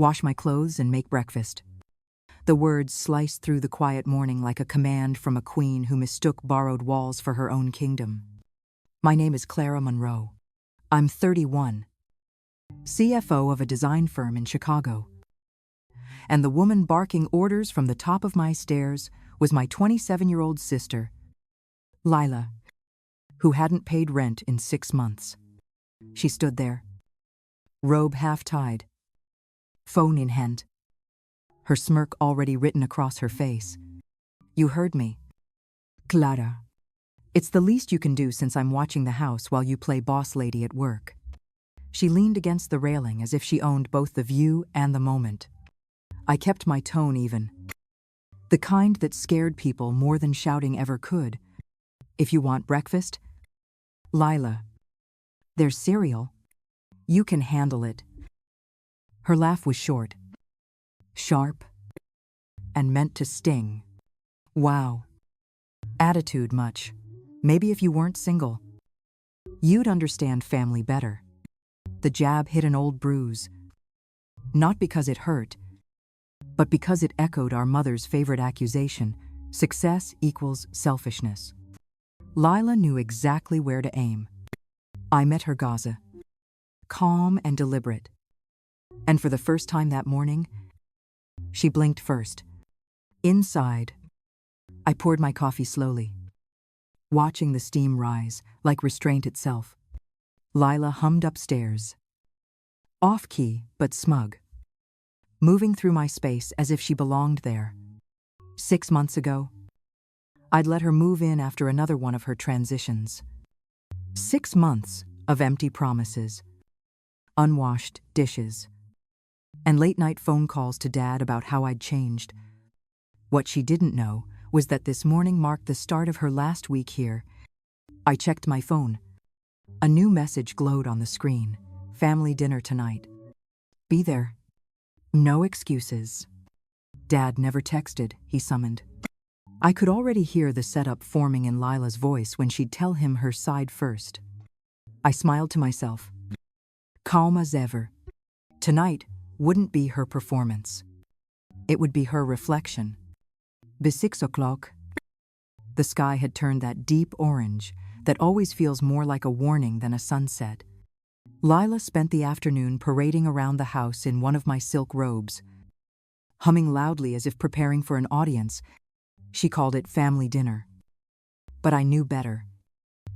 wash my clothes and make breakfast. The words sliced through the quiet morning like a command from a queen who mistook borrowed walls for her own kingdom. My name is Clara Monroe. I'm 31, CFO of a design firm in Chicago. And the woman barking orders from the top of my stairs was my 27-year-old sister, Lila, who hadn't paid rent in 6 months. She stood there, robe half-tied, phone in hand, her smirk already written across her face. You heard me, Clara. It's the least you can do since I'm watching the house while you play boss lady at work. She leaned against the railing as if she owned both the view and the moment. I kept my tone even, the kind that scared people more than shouting ever could. If you want breakfast, Lila, there's cereal. You can handle it. Her laugh was short, sharp, and meant to sting. Wow. Attitude much. Maybe if you weren't single, you'd understand family better. The jab hit an old bruise, not because it hurt, but because it echoed our mother's favorite accusation: success equals selfishness. Lila knew exactly where to aim. I met her Gaza, calm and deliberate. And for the first time that morning, she blinked first. Inside, I poured my coffee slowly, watching the steam rise like restraint itself. Lila hummed upstairs, off-key but smug, moving through my space as if she belonged there. 6 months ago, I'd let her move in after another one of her transitions. 6 months of empty promises, unwashed dishes, and late-night phone calls to Dad about how I'd changed. What she didn't know was that this morning marked the start of her last week here. I checked my phone. A new message glowed on the screen. Family dinner tonight. Be there. No excuses. Dad never texted, he summoned. I could already hear the setup forming in Lila's voice when she'd tell him her side first. I smiled to myself, calm as ever. Tonight wouldn't be her performance. It would be her reflection. By 6 o'clock, the sky had turned that deep orange that always feels more like a warning than a sunset. Lila spent the afternoon parading around the house in one of my silk robes, humming loudly as if preparing for an audience. She called it family dinner. But I knew better.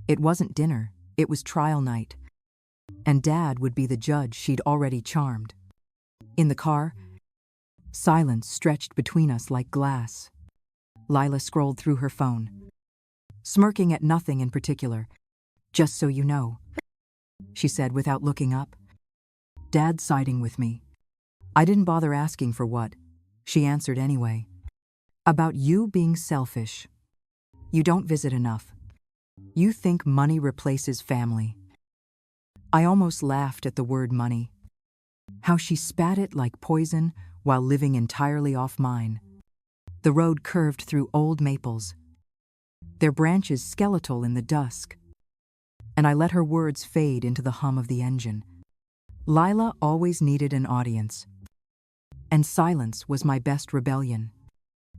It wasn't dinner, it was trial night. And Dad would be the judge she'd already charmed. In the car, silence stretched between us like glass. Lila scrolled through her phone, smirking at nothing in particular. Just so you know, she said without looking up. Dad's siding with me. I didn't bother asking for what. She answered anyway. About you being selfish. You don't visit enough. You think money replaces family. I almost laughed at the word money. How she spat it like poison while living entirely off mine. The road curved through old maples, their branches skeletal in the dusk, and I let her words fade into the hum of the engine. Lila always needed an audience, and silence was my best rebellion.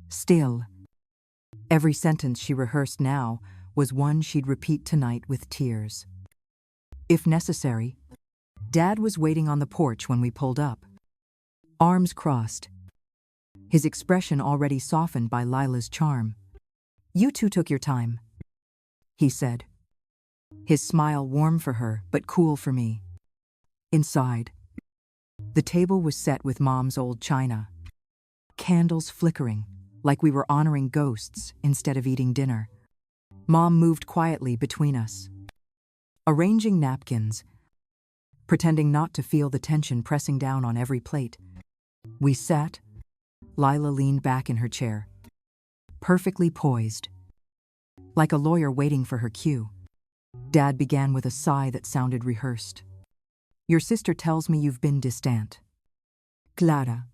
Still, every sentence she rehearsed now was one she'd repeat tonight with tears. If necessary, Dad was waiting on the porch when we pulled up, arms crossed, his expression already softened by Lila's charm. You two took your time, he said, his smile warm for her but cool for me. Inside, the table was set with Mom's old china, candles flickering like we were honoring ghosts instead of eating dinner. Mom moved quietly between us, arranging napkins, pretending not to feel the tension pressing down on every plate. We sat. Lila leaned back in her chair, perfectly poised, like a lawyer waiting for her cue. Dad began with a sigh that sounded rehearsed. Your sister tells me you've been distant. Clara,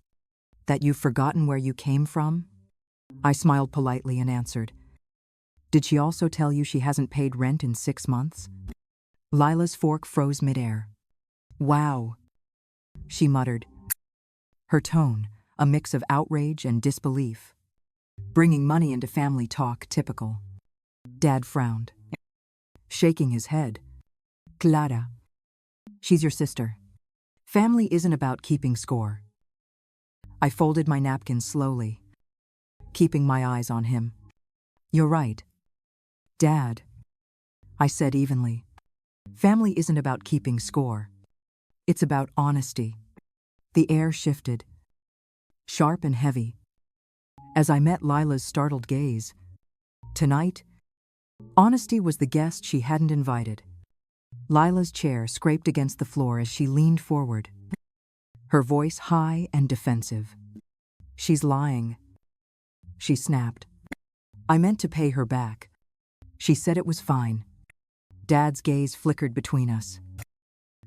that you've forgotten where you came from? I smiled politely and answered. Did she also tell you she hasn't paid rent in 6 months? Lila's fork froze midair. Wow, she muttered, Her tone, a mix of outrage and disbelief. Bringing money into family talk, typical. Dad frowned, shaking his head. Clara. She's your sister. Family isn't about keeping score. I folded my napkin slowly, keeping my eyes on him. You're right, Dad, I said evenly. Family isn't about keeping score. It's about honesty. The air shifted, sharp and heavy, as I met Lila's startled gaze. Tonight, honesty was the guest she hadn't invited. Lila's chair scraped against the floor as she leaned forward, her voice high and defensive. She's lying, she snapped. I meant to pay her back. She said it was fine. Dad's gaze flickered between us.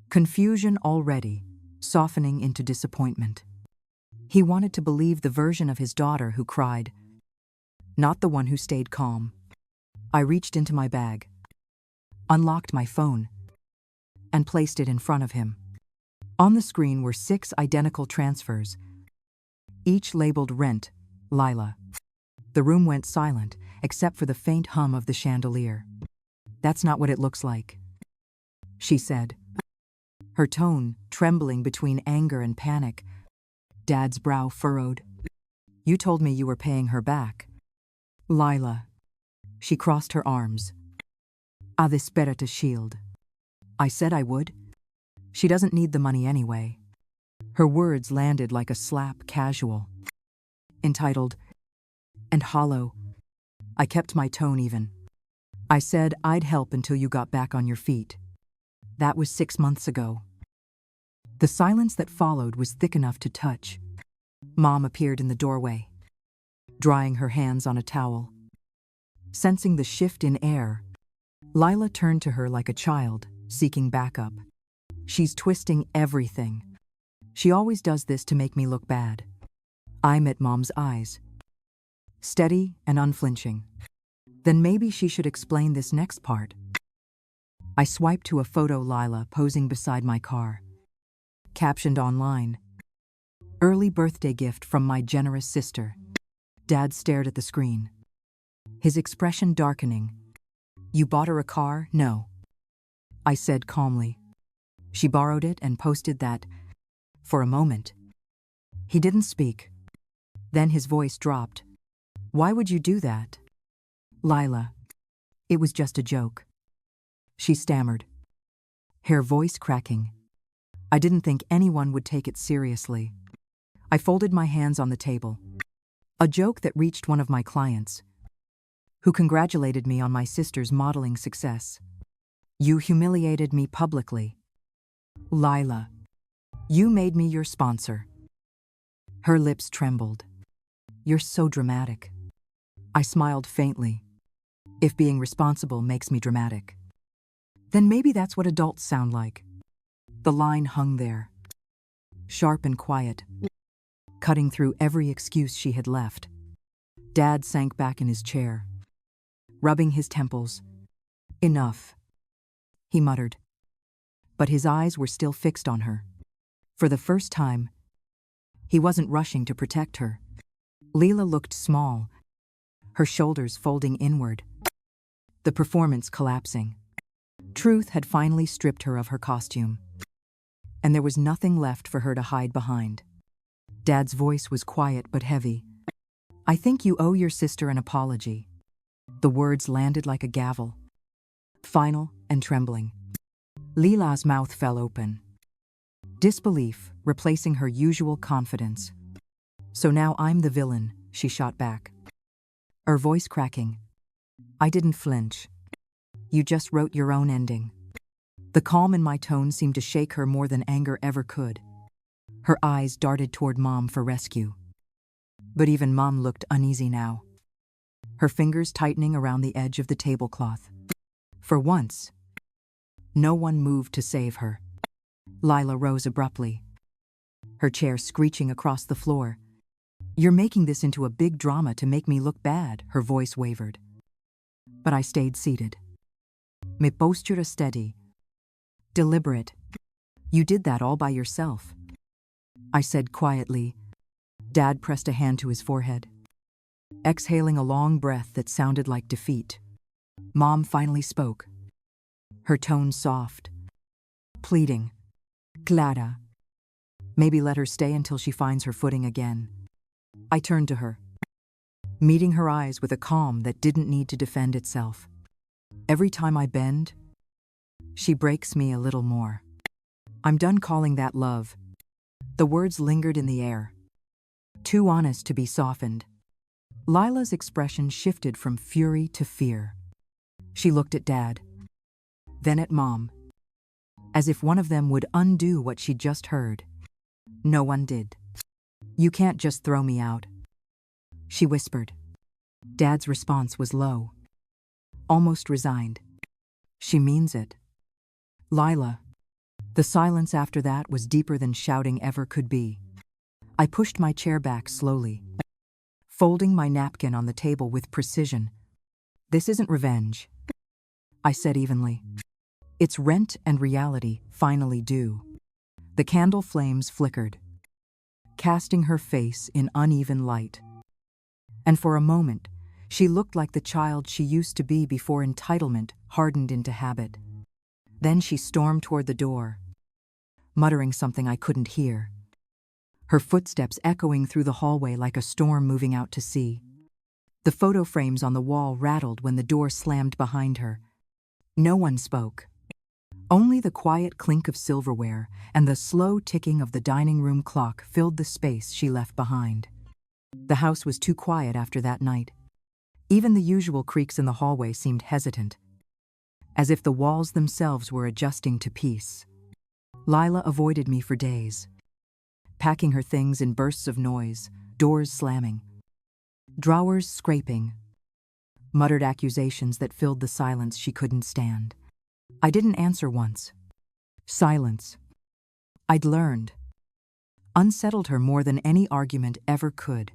Confusion already, softening into disappointment. He wanted to believe the version of his daughter who cried, not the one who stayed calm. I reached into my bag, unlocked my phone, and placed it in front of him. On the screen were 6 identical transfers, each labeled Rent, Lila. The room went silent, except for the faint hum of the chandelier. That's not what it looks like, she said, her tone trembling between anger and panic. Dad's brow furrowed. You told me you were paying her back. Lila. She crossed her arms. A desperate shield. I said I would. She doesn't need the money anyway. Her words landed like a slap, casual, entitled, and hollow. I kept my tone even. I said I'd help until you got back on your feet. That was 6 months ago. The silence that followed was thick enough to touch. Mom appeared in the doorway, drying her hands on a towel. Sensing the shift in air, Lila turned to her like a child, seeking backup. She's twisting everything. She always does this to make me look bad. I met Mom's eyes, steady and unflinching. Then maybe she should explain this next part. I swiped to a photo Lila posing beside my car. Captioned online, "Early birthday gift from my generous sister." Dad stared at the screen, his expression darkening. You bought her a car? No, I said calmly. She borrowed it and posted that. For a moment, he didn't speak. Then his voice dropped. Why would you do that? Lila, it was just a joke, she stammered, her voice cracking. I didn't think anyone would take it seriously. I folded my hands on the table. A joke that reached one of my clients, who congratulated me on my sister's modeling success. You humiliated me publicly. Lila, you made me your sponsor. Her lips trembled. You're so dramatic. I smiled faintly. If being responsible makes me dramatic, then maybe that's what adults sound like. The line hung there, sharp and quiet, cutting through every excuse she had left. Dad sank back in his chair, rubbing his temples. Enough, he muttered. But his eyes were still fixed on her. For the first time, he wasn't rushing to protect her. Lila looked small, her shoulders folding inward, the performance collapsing. Truth had finally stripped her of her costume, and there was nothing left for her to hide behind. Dad's voice was quiet but heavy. I think you owe your sister an apology. The words landed like a gavel, final and trembling. Lila's mouth fell open, disbelief replacing her usual confidence. So now I'm the villain, she shot back, her voice cracking. I didn't flinch. You just wrote your own ending. The calm in my tone seemed to shake her more than anger ever could. Her eyes darted toward Mom for rescue. But even Mom looked uneasy now, her fingers tightening around the edge of the tablecloth. For once, no one moved to save her. Lila rose abruptly, her chair screeching across the floor. You're making this into a big drama to make me look bad, her voice wavered. But I stayed seated. My posture steady, deliberate. You did that all by yourself. I said quietly. Dad pressed a hand to his forehead, exhaling a long breath that sounded like defeat. Mom finally spoke, her tone soft, pleading. Clara. Maybe let her stay until she finds her footing again. I turned to her, meeting her eyes with a calm that didn't need to defend itself. Every time I bend, she breaks me a little more. I'm done calling that love. The words lingered in the air, too honest to be softened. Lila's expression shifted from fury to fear. She looked at Dad, then at Mom, as if one of them would undo what she'd just heard. No one did. You can't just throw me out, she whispered. Dad's response was low, almost resigned. She means it. Lila. The silence after that was deeper than shouting ever could be. I pushed my chair back slowly, folding my napkin on the table with precision. This isn't revenge, I said evenly. It's rent and reality finally due. The candle flames flickered, casting her face in uneven light. And for a moment, she looked like the child she used to be before entitlement hardened into habit. Then she stormed toward the door, muttering something I couldn't hear, her footsteps echoing through the hallway like a storm moving out to sea. The photo frames on the wall rattled when the door slammed behind her. No one spoke. Only the quiet clink of silverware and the slow ticking of the dining room clock filled the space she left behind. The house was too quiet after that night. Even the usual creaks in the hallway seemed hesitant, as if the walls themselves were adjusting to peace. Lila avoided me for days, packing her things in bursts of noise, doors slamming, drawers scraping, muttered accusations that filled the silence she couldn't stand. I didn't answer once. Silence, I'd learned, unsettled her more than any argument ever could.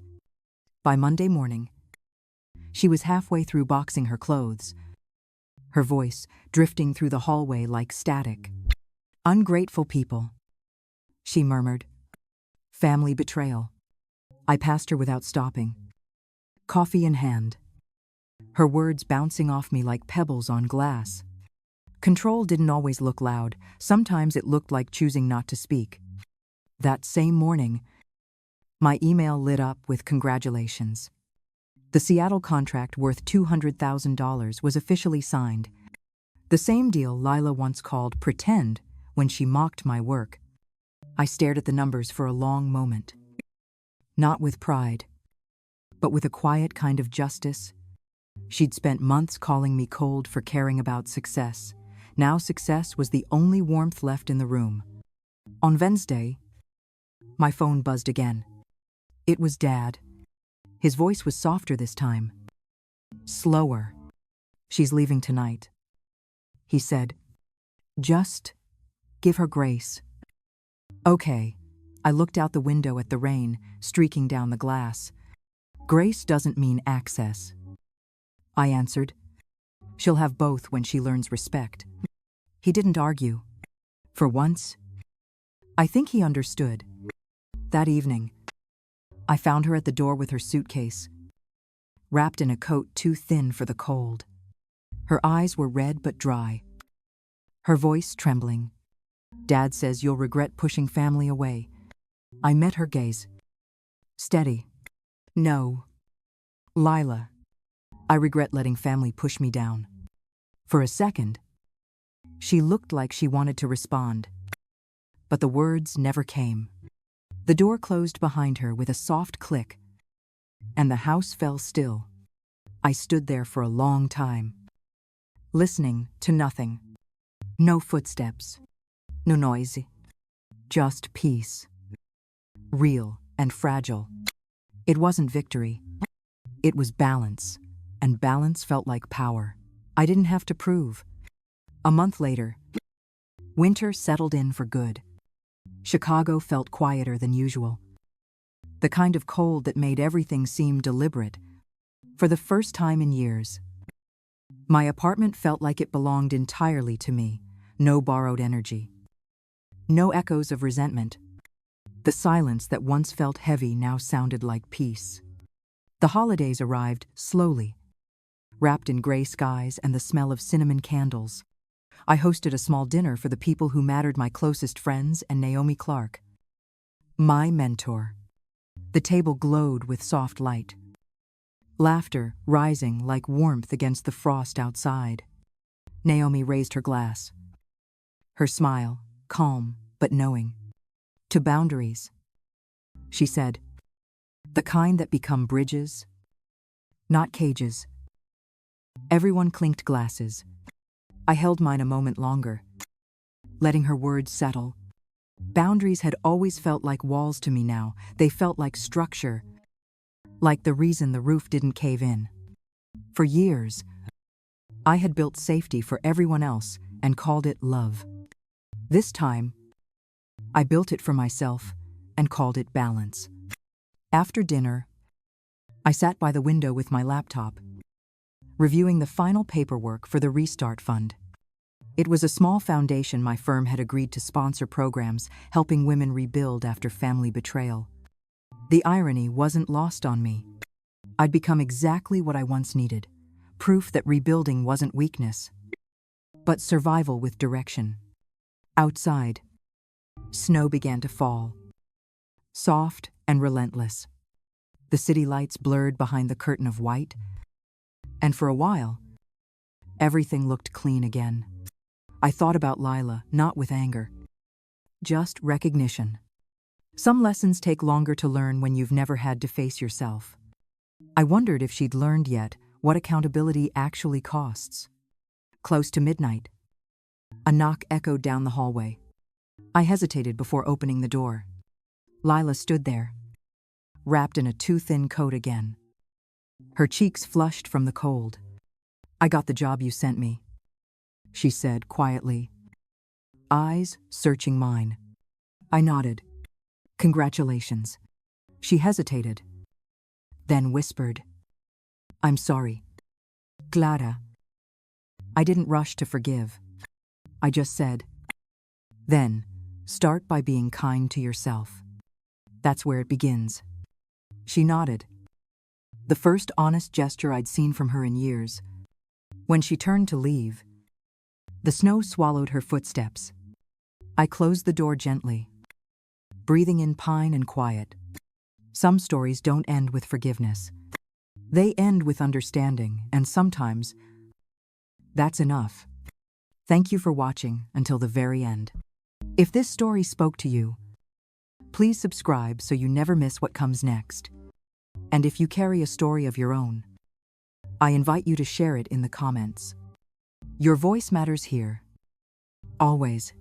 By Monday morning, she was halfway through boxing her clothes, her voice drifting through the hallway like static. Ungrateful people, she murmured. Family betrayal. I passed her without stopping, coffee in hand, her words bouncing off me like pebbles on glass. Control didn't always look loud. Sometimes it looked like choosing not to speak. That same morning, my email lit up with congratulations. The Seattle contract worth $200,000 was officially signed. The same deal Lila once called pretend when she mocked my work. I stared at the numbers for a long moment. Not with pride, but with a quiet kind of justice. She'd spent months calling me cold for caring about success. Now success was the only warmth left in the room. On Wednesday, my phone buzzed again. It was Dad. His voice was softer this time. Slower. She's leaving tonight, he said. Just give her grace. Okay. I looked out the window at the rain streaking down the glass. Grace doesn't mean access, I answered. She'll have both when she learns respect. He didn't argue. For once, I think he understood. That evening, I found her at the door with her suitcase, wrapped in a coat too thin for the cold. Her eyes were red but dry, her voice trembling. Dad says you'll regret pushing family away. I met her gaze. Steady. No. Lila. I regret letting family push me down. For a second, she looked like she wanted to respond, but the words never came. The door closed behind her with a soft click, and the house fell still. I stood there for a long time, listening to nothing. No footsteps, no noise, just peace. Real and fragile. It wasn't victory. It was balance, and balance felt like power. I didn't have to prove. A month later, winter settled in for good. Chicago felt quieter than usual. The kind of cold that made everything seem deliberate. For the first time in years, my apartment felt like it belonged entirely to me. No borrowed energy. No echoes of resentment. The silence that once felt heavy now sounded like peace. The holidays arrived slowly, wrapped in gray skies and the smell of cinnamon candles. I hosted a small dinner for the people who mattered, my closest friends and Naomi Clark, my mentor. The table glowed with soft light, laughter rising like warmth against the frost outside. Naomi raised her glass, her smile calm but knowing. To boundaries, she said, the kind that become bridges, not cages. Everyone clinked glasses. I held mine a moment longer, letting her words settle. Boundaries had always felt like walls to me now. They felt like structure, like the reason the roof didn't cave in. For years, I had built safety for everyone else and called it love. This time, I built it for myself and called it balance. After dinner, I sat by the window with my laptop, reviewing the final paperwork for the Restart Fund. It was a small foundation my firm had agreed to sponsor programs helping women rebuild after family betrayal. The irony wasn't lost on me. I'd become exactly what I once needed, proof that rebuilding wasn't weakness, but survival with direction. Outside, snow began to fall, soft and relentless. The city lights blurred behind the curtain of white, and for a while, everything looked clean again. I thought about Lila, not with anger, just recognition. Some lessons take longer to learn when you've never had to face yourself. I wondered if she'd learned yet what accountability actually costs. Close to midnight, a knock echoed down the hallway. I hesitated before opening the door. Lila stood there, wrapped in a too-thin coat again. Her cheeks flushed from the cold. "I got the job you sent me," she said quietly, eyes searching mine. I nodded. "Congratulations." She hesitated, then whispered, "I'm sorry, Clara." I didn't rush to forgive. I just said, "Then, start by being kind to yourself. That's where it begins." She nodded, the first honest gesture I'd seen from her in years. When she turned to leave, the snow swallowed her footsteps. I closed the door gently, breathing in pine and quiet. Some stories don't end with forgiveness. They end with understanding, and sometimes that's enough. Thank you for watching until the very end. If this story spoke to you, please subscribe so you never miss what comes next. And if you carry a story of your own, I invite you to share it in the comments. Your voice matters here. Always.